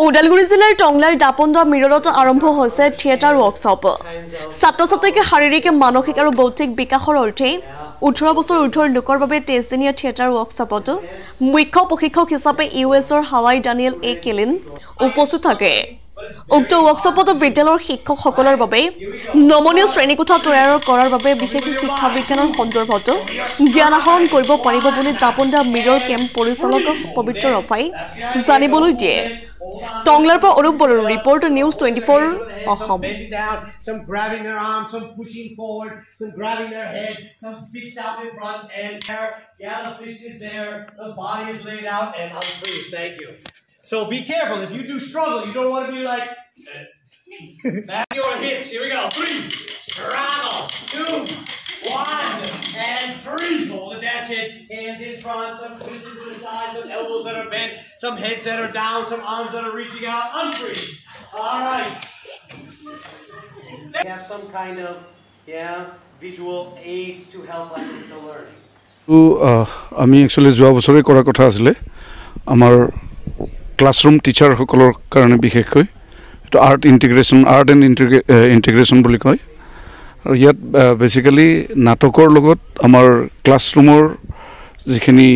ওদালগুৰি জিলাৰ টংলাৰ দাপন্দা মিৰলত আৰম্ভ হৈছে থিয়েটাৰ ৱৰ্কশ্বপ। ছাত্ৰ-ছাত্ৰীকে শাৰীৰিক মানসিক আৰু বৌদ্ধিক বিকাশৰ অৰ্থে 18 বছৰ ঊৰ্ধ্বৰ লোকৰ বাবে 23 দিনীয়া থিয়েটাৰ ৱৰ্কশ্বপত মুখ্য প্ৰশিক্ষক হিচাপে ইউএছৰ হাৱাই ডানিয়েল এ কেলিন উপস্থিত থাকে। উক্ত ৱৰ্কশ্বপত বিদ্যালয়ৰ শিক্ষকসকলৰ বাবে নমনীয় শ্ৰেণীকোঠা তৈয়াৰ কৰাৰ বাবে বিশেষ শিক্ষা বিজ্ঞানৰ সন্দৰ্ভত জ্ঞান আহৰণ কৰিব পাৰিব বুলি দাপন্দা মিৰৰ কেম্প পৰিচালক পবিত্ৰ ৰফাই জানিবলৈ দিয়ে। Tonglar pa Orup Boror report News 24 Assam. Some grabbing their arms, some pushing forward, some grabbing their head, some fist out in front, and there, yeah, the fist is there, the body is laid out, and unfreeze. Thank you. So be careful. If you do struggle, you don't want to be like back your hips. Here we go. 3, struggle, 2, 1, and freeze. Hold it. That's it. Hands in front, some twisted to the side, some elbows that are bent, some heads that are down, some arms that are reaching out. Unfreeze. All right. They have some kind of visual aids to help us with the learning. আমি actually যোৱা বছৰে কৰা কথা আছিল আমাৰ classroom teacher সকলৰ কাৰণে বিশেষকৈ এটা আৰ্ট এণ্ড ইন্টিগ্ৰেশন বুলি কয়। আৰু ইয়াত বেসিক্যালি নাটকৰ লগত আমাৰ ক্লাছৰুমৰ যিখিনি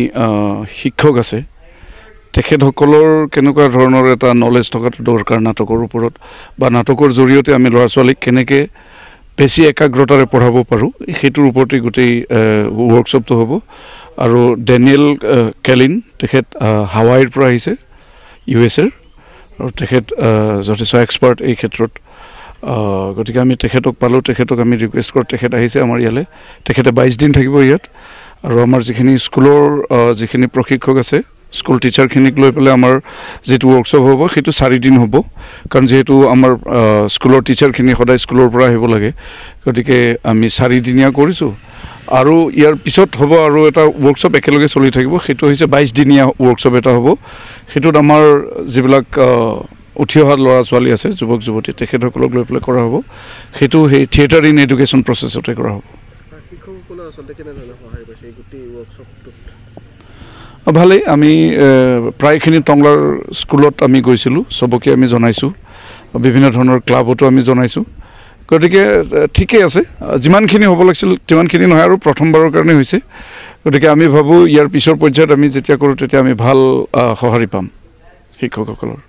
শিক্ষক আছে তেখেতসকলৰ কেনেকুৱা ধৰণৰ এটা নলেজ থকাটো দৰকাৰ নাটকৰ ওপৰত বা নাটকৰ জৰিয়তে আমি ল'ৰা ছোৱালীক কেনেকৈ বেছি একাগ্ৰতাৰে পঢ়াব পাৰোঁ সেইটোৰ ওপৰতে গোটেই ৱৰ্কশ্বপটো হ'ব। আৰু ডেনিয়েল কেলিন তেখেত হাৱাইৰ পৰা আহিছে ইউএছৰ আৰু তেখেত যথেষ্ট এক্সপাৰ্ট এই ক্ষেত্ৰত। গতিকে আমি তেখেতক পালোঁ, তেখেতক আমি ৰিকুৱেষ্ট কৰোঁ, তেখেত আহিছে আমাৰ ইয়ালৈ, তেখেতে 22 দিন থাকিব ইয়াত। আৰু আমাৰ যিখিনি স্কুলৰ যিখিনি প্ৰশিক্ষক আছে স্কুল টিচাৰখিনিক লৈ পেলাই আমাৰ যিটো ৱৰ্কশ্বপ হ'ব সেইটো 4 দিন হ'ব, কাৰণ যিহেতু আমাৰ স্কুলৰ টিচাৰখিনি সদায় স্কুলৰ পৰা আহিব লাগে, গতিকে আমি 4 দিনীয়া কৰিছোঁ। আৰু ইয়াৰ পিছত হ'ব আৰু এটা ৱৰ্কশ্বপ একেলগে চলি থাকিব, সেইটো হৈছে 22 দিনীয়া ৱৰ্কশ্বপ এটা হ'ব। সেইটোত আমাৰ যিবিলাক উঠি অহা ল'ৰা ছোৱালী আছে যুৱক যুৱতী তেখেতসকলক লৈ পেলাই কৰা হ'ব, সেইটো সেই থিয়েটাৰ ইন এডুকেশ্যন প্ৰচেছতে কৰা হ'ব। ভালেই, আমি প্ৰায়খিনি টংলাৰ স্কুলত আমি গৈছিলোঁ, চবকে আমি জনাইছোঁ, বিভিন্ন ধৰণৰ ক্লাবতো আমি জনাইছোঁ। গতিকে ঠিকেই আছে, যিমানখিনি হ'ব লাগিছিল তিমানখিনি নহয় আৰু প্ৰথমবাৰৰ কাৰণে হৈছে। গতিকে আমি ভাবোঁ ইয়াৰ পিছৰ পৰ্যায়ত আমি যেতিয়া কৰোঁ তেতিয়া আমি ভাল সঁহাৰি পাম শিক্ষকসকলৰ।